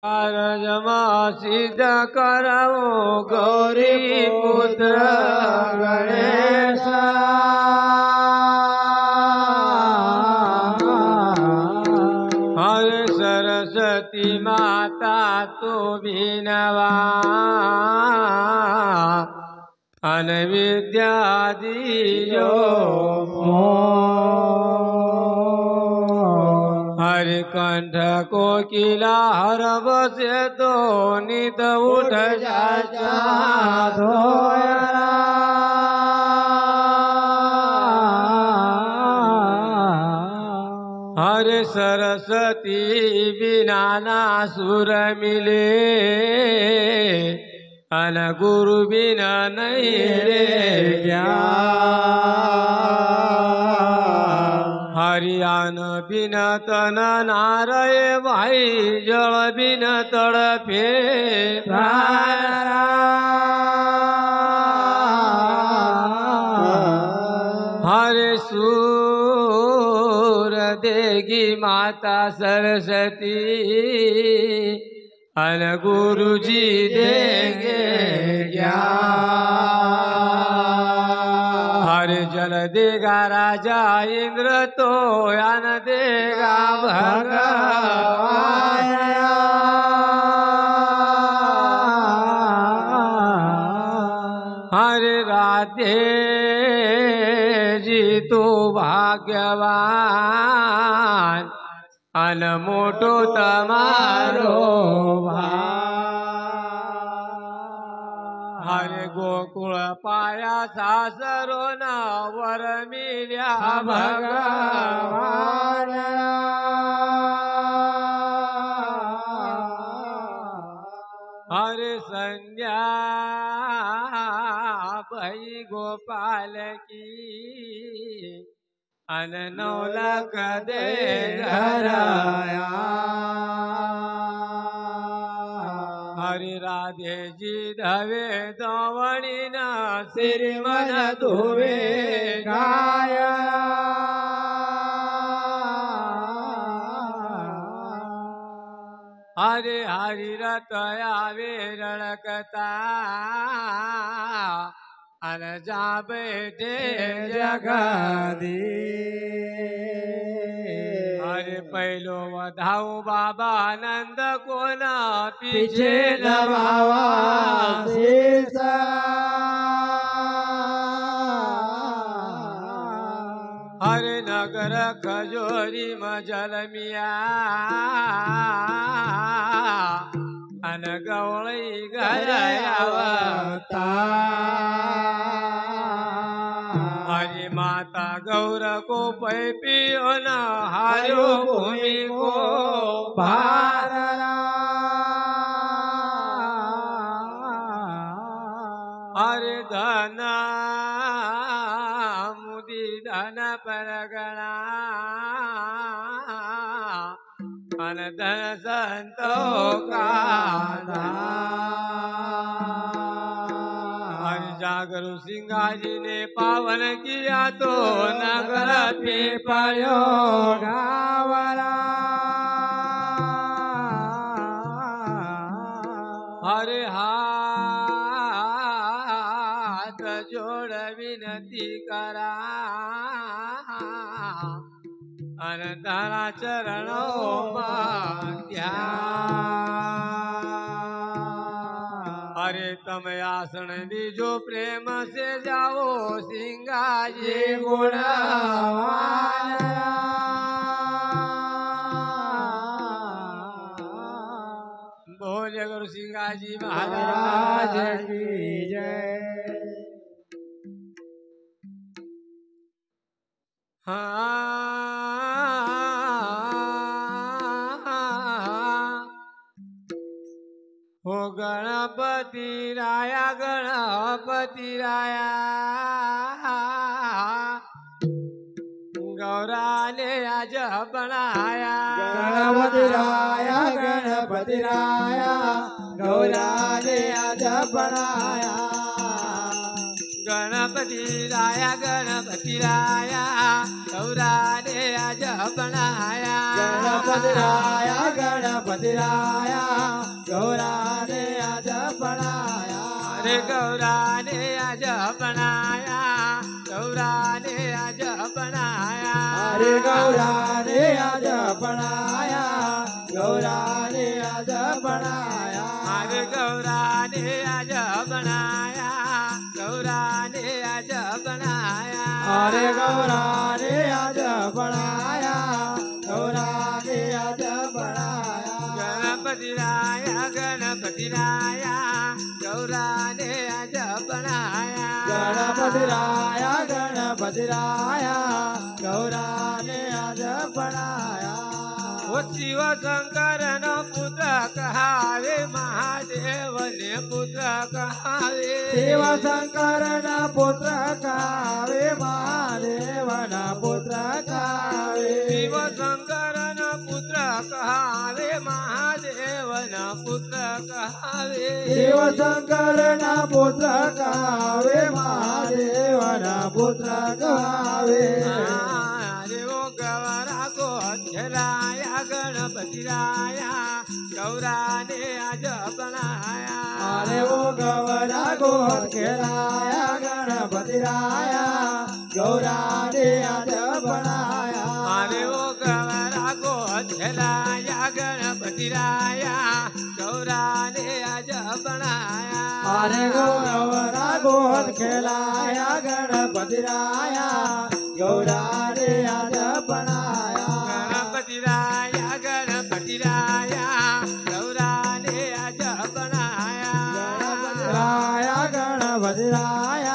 कारजमा सिद्ध करवो गौरी पुत्र गणेश। हरे सरस्वती माता तू बिनवा अन विद्या दीजो हरिकंठ कोकिला हर बसे तो नित उठ जाचा धोयरा। हरे सरस्वती बिना ना सुर मिले अन गुरु बिना नहीं रे ज्ञान। हरियान बिन तन नारय भाई जल बिन तड़पे हरे सूर देगी माता सरस्वती अन गुरु जी देंगे ज्ञान। हरे जल देगा राजा इंद्र तो यान देगा भगवान। हरे राधे जी तू भाग्यवान अन मोटो तमारो हरे गोकुळ पाया सासरो न वर मिल्या भगवान। हरे संध्या भई गोपाल की अन 9 लाख दे घराया। हरे राधे जी धवे दवणी न सिर मन धोवे गाया। हरे हरि रतया वेरणकता अन जा बैठे जगदी। हरे पहलो वधाऊ बाबा नंद को न पीछे दबावा शीसा। हरे नगर खजोरी मजल मिया अन गवळी घरयावता। हरे माता गौर को पैपियो न हारो भूमि को भारला। हरे धन मुदी धन परगणा अन धन संतो का हरि जागरु सिंगाजी ने पावन किया तो नगर पे पड़ो गावला। हरे हाथ जोड़ विनती करा अन तारा चरणों में ध्यान। हरे तम आसन दीजो प्रेम से जाओ सिंगाजी गुणवान। बोले गुरु सिंगाजी महाराज की जय। हो गणपति राया गणपति राया गौरा ने आज बनाया। गणपति राया गणपति राया गौरा ने आज बनाया। गणपति राया गौरा ने आज बनाया। गणपति राया अरे गौरा ने आज बनाया गौरा ने आज बनाया अरे गौरा ने आज बनाया गौरा ने आज बनाया अरे गौरा ने आज बनाया गौरा ने आज बनाया अरे गौरा ने आज बनाया गौरा ने आज बनाया गणपति राया गणपति राया गौरा ने आज बनाया गणपति राया गणपति राया गौरा ने आज बनाया ओ शिव शंकर न पुत्र कहावे महादेव ने पुत्र कहावे शिव शंकर न पुत्र कावे महादेव न पुत्र कावे शिव शंकर न पुत्र कहावे महादेव न पुत्र कहावे शिव शंकर न पुत्र कावे महादेव न पुत्र कावे अरे ओ गौरा को राया गणपति राया गौरा ने आज बनाया अरे वो गौरा गोद खेलाया गणपति राया गौरा ने आज बनाया अरे ओ गौरा को झलाया गणपति राया गौरा ने आज बनाया अरे गौरा गोद खेलाया गणपति राया गौरा ने आज